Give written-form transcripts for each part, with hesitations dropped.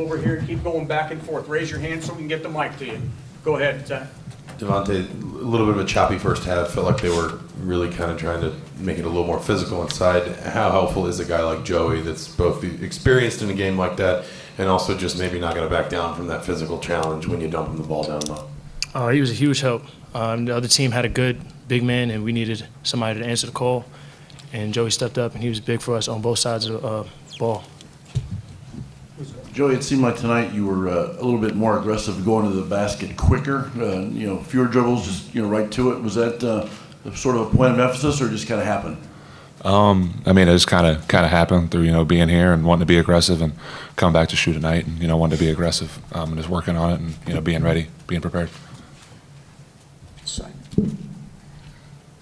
Over here, keep going back and forth. Raise your hand so we can get the mic to you. Go ahead, Zach. Devonte, a little bit of a choppy first half. Felt like they were really kind of trying to make it a little more physical inside. How helpful is a guy like Joey that's both experienced in a game like that and also just maybe not going to back down from that physical challenge when you dump him the ball down low? He was a huge help. The other team had a good big man, and we needed somebody to answer the call. And Joey stepped up, and he was big for us on both sides of the ball. Joey, it seemed like tonight you were a little bit more aggressive, going to the basket quicker. Fewer dribbles, just right to it. Was that sort of a point of emphasis, or just kind of happened? It just kind of happened through being here and wanting to be aggressive and come back to shoot tonight and wanting to be aggressive and just working on it and being ready, being prepared.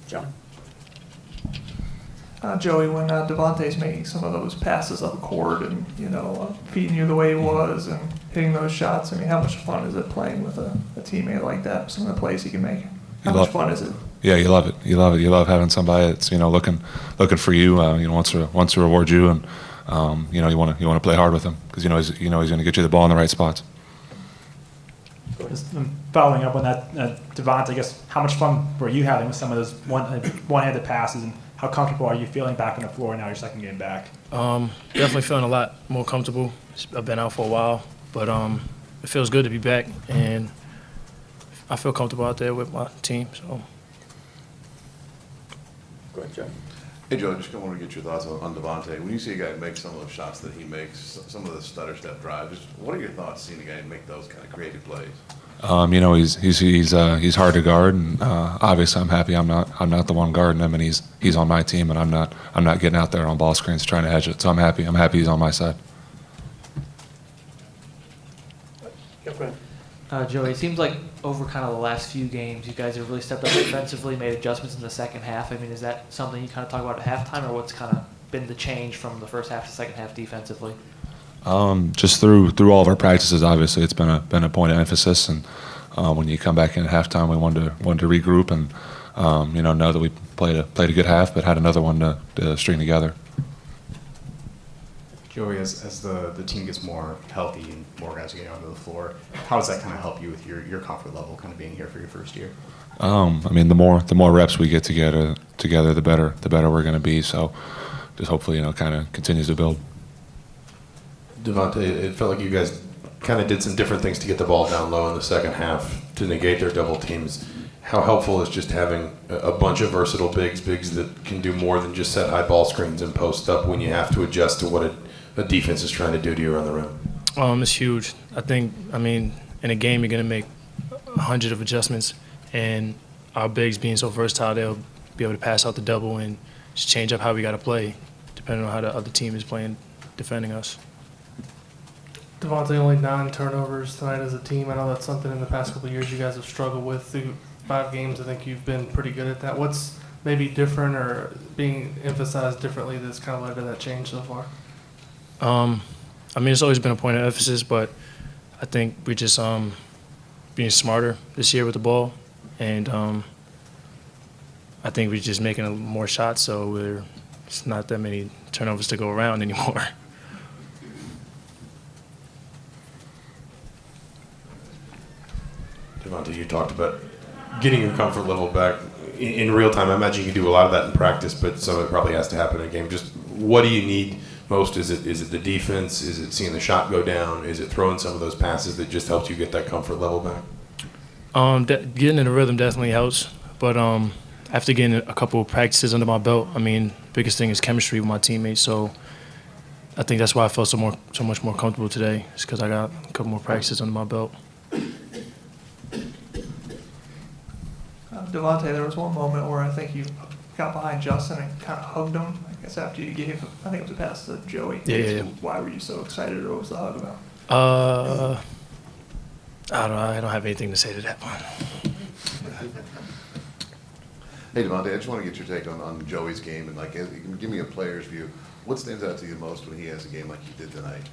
John. Joey, when Devonte's making some of those passes up court and feeding you the way he was and hitting those shots, how much fun is it playing with a teammate like that? Some of the plays he can make. How much fun is it? Yeah, you love it. You love it. You love having somebody that's looking for you. Wants to reward you, and you want to play hard with him because he's going to get you the ball in the right spots. Just following up on that, Devonte, I guess how much fun were you having with some of those one-handed passes, and how comfortable are you feeling back on the floor now, your second game back? Definitely feeling a lot more comfortable. I've been out for a while, but it feels good to be back, and I feel comfortable out there with my team. So. Go ahead, Joe. Hey, Joe, just want to get your thoughts on Devonte. When you see a guy make some of those shots that he makes, some of the stutter step drives, what are your thoughts seeing a guy make those kind of creative plays? He's hard to guard, and obviously I'm happy I'm not the one guarding him, and he's on my team, and I'm not getting out there on ball screens trying to hedge it. So I'm happy he's on my side. Joey, it seems like over kind of the last few games, you guys have really stepped up defensively, made adjustments in the second half. Is that something you kind of talk about at halftime, or what's kind of been the change from the first half to second half defensively? Just through all of our practices, obviously it's been a point of emphasis, and when you come back in at halftime, we wanted to regroup and know that we played a good half, but had another one to string together. Joey, as the team gets more healthy and more guys are getting onto the floor, how does that kind of help you with your comfort level, kind of being here for your first year? The more reps we get together, the better we're going to be. So, just hopefully, kind of continues to build. Devonte, it felt like you guys kind of did some different things to get the ball down low in the second half to negate their double teams. How helpful is just having a bunch of versatile bigs that can do more than just set high ball screens and post up when you have to adjust to what a defense is trying to do to you around the rim? It's huge. I think, in a game you're going to make 100 of adjustments, and our bigs being so versatile, they'll be able to pass out the double and just change up how we got to play, depending on how the other team is playing, defending us. Devonte, only 9 turnovers tonight as a team. I know that's something in the past couple of years you guys have struggled with. Through 5 games, I think you've been pretty good at that. What's maybe different or being emphasized differently that's kind of led to that change so far? It's always been a point of emphasis, but I think we're just being smarter this year with the ball, and I think we're just making more shots, so it's not that many turnovers to go around anymore. Devonte, you talked about getting your comfort level back in real time. I imagine you can do a lot of that in practice, but some of it probably has to happen in a game. Just what do you need most? Is it the defense? Is it seeing the shot go down? Is it throwing some of those passes that just helps you get that comfort level back? Getting in the rhythm definitely helps, but after getting a couple of practices under my belt, biggest thing is chemistry with my teammates. So I think that's why I felt so much more comfortable today. It's because I got a couple more practices under my belt. Devonte, there was one moment where I think you got behind Justin and kind of hugged him. I guess after you gave, I think it was a pass to Joey. Yeah. Why were you so excited, or what was the hug about? I don't know. I don't have anything to say to that one. Hey, Devonte, I just want to get your take on Joey's game, and give me a player's view. What stands out to you most when he has a game like he did tonight?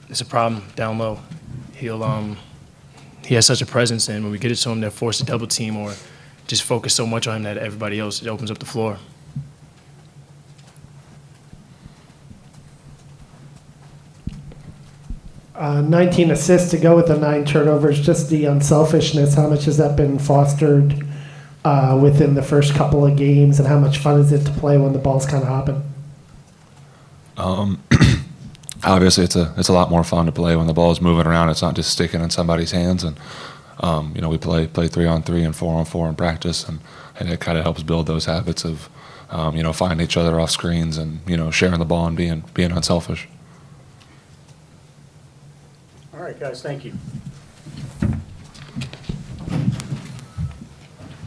It's a problem down low. He has such a presence, and when we get it to him, they're forced to double team or just focus so much on him that everybody else, it opens up the floor. 19 assists to go with the 9 turnovers, just the unselfishness, how much has that been fostered within the first couple of games, and how much fun is it to play when the ball's kind of hopping? Obviously, it's a lot more fun to play when the ball is moving around. It's not just sticking in somebody's hands. And we play 3-on-3 and 4-on-4 in practice, and it kind of helps build those habits of finding each other off screens and sharing the ball and being unselfish. All right, guys, thank you.